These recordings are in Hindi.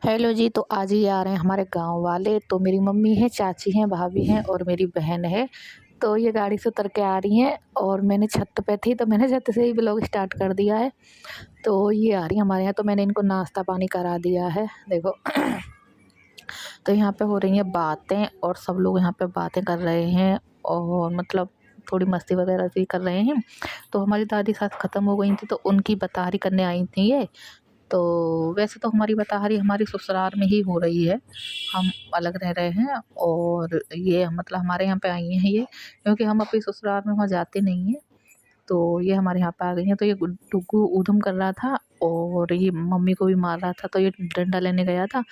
हेलो जी, तो आज ही आ रहे हैं हमारे गाँव वाले। तो मेरी मम्मी हैं, चाची हैं, भाभी हैं और मेरी बहन है। तो ये गाड़ी से उतर के आ रही हैं और मैंने छत पे थी तो मैंने छत से ही व्लॉग स्टार्ट कर दिया है। तो ये आ रही हैं हमारे यहाँ, तो मैंने इनको नाश्ता पानी करा दिया है, देखो। तो यहाँ पे हो रही हैं बातें और सब लोग यहाँ पे बातें कर रहे हैं और मतलब थोड़ी मस्ती वगैरह भी कर रहे हैं। तो हमारी दादी सास ख़त्म हो गई थी तो उनकी बतारी करने आई थी ये। तो वैसे तो हमारी बताहरी हमारी ससुराल में ही हो रही है, हम अलग रह रहे हैं और ये मतलब हमारे यहाँ पे आई हैं ये, क्योंकि हम अपनी ससुराल में वहाँ जाते नहीं हैं। तो ये हमारे यहाँ पे आ गई हैं। तो ये डुग्गू ऊधम कर रहा था और ये मम्मी को भी मार रहा था, तो ये डंडा लेने गया था।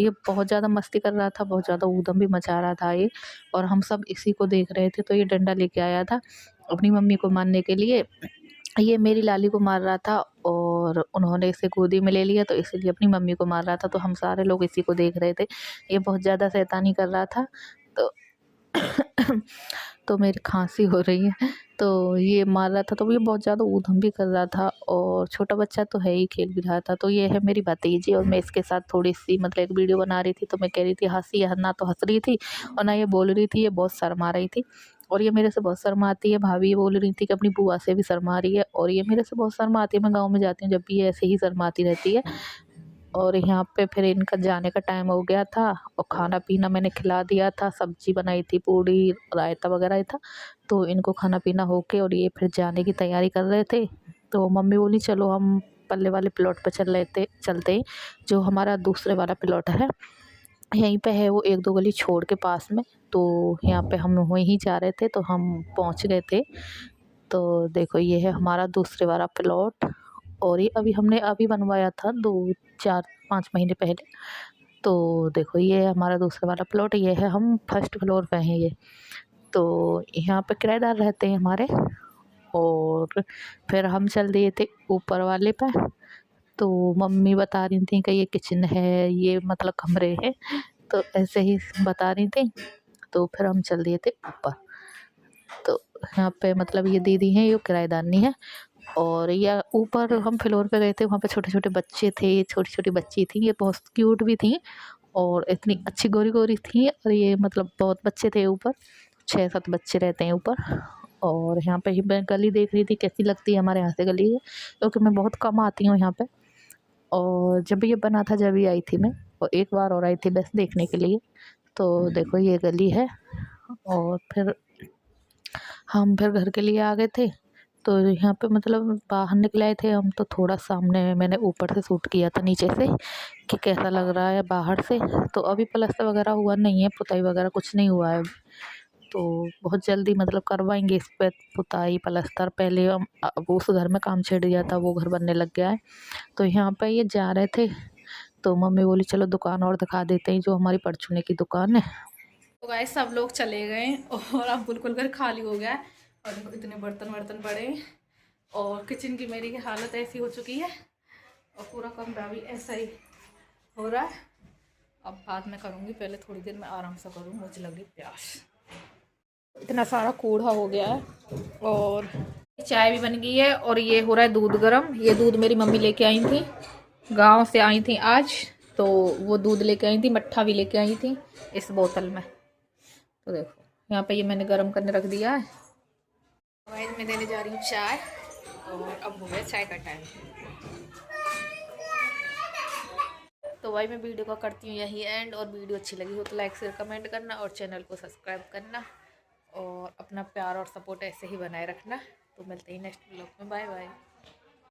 ये बहुत ज़्यादा मस्ती कर रहा था, बहुत ज़्यादा ऊधम भी मचा रहा था ये, और हम सब इसी को देख रहे थे। तो ये डंडा लेके आया था अपनी मम्मी को मारने के लिए। ये मेरी लाली को मार रहा था और उन्होंने इसे गोदी में ले लिया, तो इसीलिए अपनी मम्मी को मार रहा था। तो हम सारे लोग इसी को देख रहे थे। ये बहुत ज़्यादा शैतानी कर रहा था। तो तो मेरी खांसी हो रही है। तो ये मार रहा था, तो ये बहुत ज़्यादा ऊधम भी कर रहा था और छोटा बच्चा तो है ही, खेल भी रहा था। तो ये है मेरी भतीजी और मैं इसके साथ थोड़ी सी मतलब एक वीडियो बना रही थी। तो मैं कह रही थी हंसी, ना तो हंस रही थी और ना ये बोल रही थी, ये बहुत शर्मा रही थी। और ये मेरे से बहुत शर्माती है। भाभी ये बोल रही थी कि अपनी बुआ से भी शर्मा रही है और ये मेरे से बहुत शर्माती है। मैं गाँव में जाती हूँ जब भी ये ऐसे ही शर्माती रहती है। और यहाँ पे फिर इनका जाने का टाइम हो गया था और खाना पीना मैंने खिला दिया था, सब्जी बनाई थी, पूड़ी रायता वगैरह ही था। तो इनको खाना पीना होके और ये फिर जाने की तैयारी कर रहे थे। तो मम्मी बोली चलो हम पल्ले वाले प्लॉट पर चलते हैं, जो हमारा दूसरे वाला प्लॉट है, यहीं पे है वो, एक दो गली छोड़ के पास में। तो यहाँ पे हम वहीं जा रहे थे तो हम पहुँच गए थे। तो देखो ये है हमारा दूसरे वाला प्लॉट और ये हमने अभी बनवाया था 2 4 5 महीने पहले। तो देखो ये है हमारा दूसरा वाला प्लॉट, ये है, हम फर्स्ट फ्लोर पे हैं ये। तो यहाँ पे किराएदार रहते हैं हमारे। और फिर हम चल दिए थे ऊपर वाले पे। तो मम्मी बता रही थी कि ये किचन है, ये मतलब कमरे हैं, तो ऐसे ही बता रही थी। तो फिर हम चल दिए थे ऊपर। तो यहाँ पे मतलब ये दीदी हैं, ये किराएदारनी है। और या ऊपर हम फ्लोर पे गए थे, वहाँ पे छोटे छोटे बच्चे थे, छोटी छोटी बच्ची थी, ये बहुत क्यूट भी थी और इतनी अच्छी गोरी गोरी थी। और ये मतलब बहुत बच्चे थे ऊपर, 6 7 बच्चे रहते हैं ऊपर। और यहाँ पे ही मैं गली देख रही थी कैसी लगती है हमारे यहाँ से गली है, क्योंकि मैं बहुत कम आती हूँ यहाँ पे। और जब भी ये बना था जब भी आई थी मैं, और एक बार और आई थी बस देखने के लिए। तो देखो ये गली है। और फिर हम फिर घर के लिए आ गए थे। तो यहाँ पे मतलब बाहर निकले आए थे हम, तो थोड़ा सामने मैंने ऊपर से शूट किया था नीचे से कि कैसा लग रहा है बाहर से। तो अभी प्लस्तर वगैरह हुआ नहीं है, पुताई वगैरह कुछ नहीं हुआ है। तो बहुत जल्दी मतलब करवाएंगे इस पे पुताई प्लस्तर। पहले हम अब उस घर में काम छिड़ गया था, वो घर बनने लग गया है। तो यहाँ पे ये जा रहे थे, तो मम्मी बोली चलो दुकान और दिखा देते हैं, जो हमारी परचूने की दुकान है। तो गाइस सब लोग चले गए और अब बिल्कुल घर खाली हो गया है। और देखो इतने बर्तन वर्तन पड़े हैं और किचन की मेरी की हालत ऐसी हो चुकी है और पूरा कमरा भी ऐसा ही हो रहा है। अब बाद में करूँगी, पहले थोड़ी देर में आराम से करूँ, मुझे लग रही प्यास। इतना सारा कूड़ा हो गया है और चाय भी बन गई है और ये हो रहा है दूध गर्म। ये दूध मेरी मम्मी लेके आई थी, गांव से आई थी आज। तो वो दूध लेके आई थी, मट्ठा भी लेके आई थी इस बोतल में। तो देखो यहाँ पे ये मैंने गरम करने रख दिया है। भाई मैं देने जा रही हूँ चाय और अब हो गया चाय का टाइम। तो भाई मैं वीडियो का करती हूँ यही एंड। और वीडियो अच्छी लगी हो तो लाइक शेयर कमेंट करना और चैनल को सब्सक्राइब करना और अपना प्यार और सपोर्ट ऐसे ही बनाए रखना। तो मिलते ही नेक्स्ट ब्लॉग में, बाय बाय।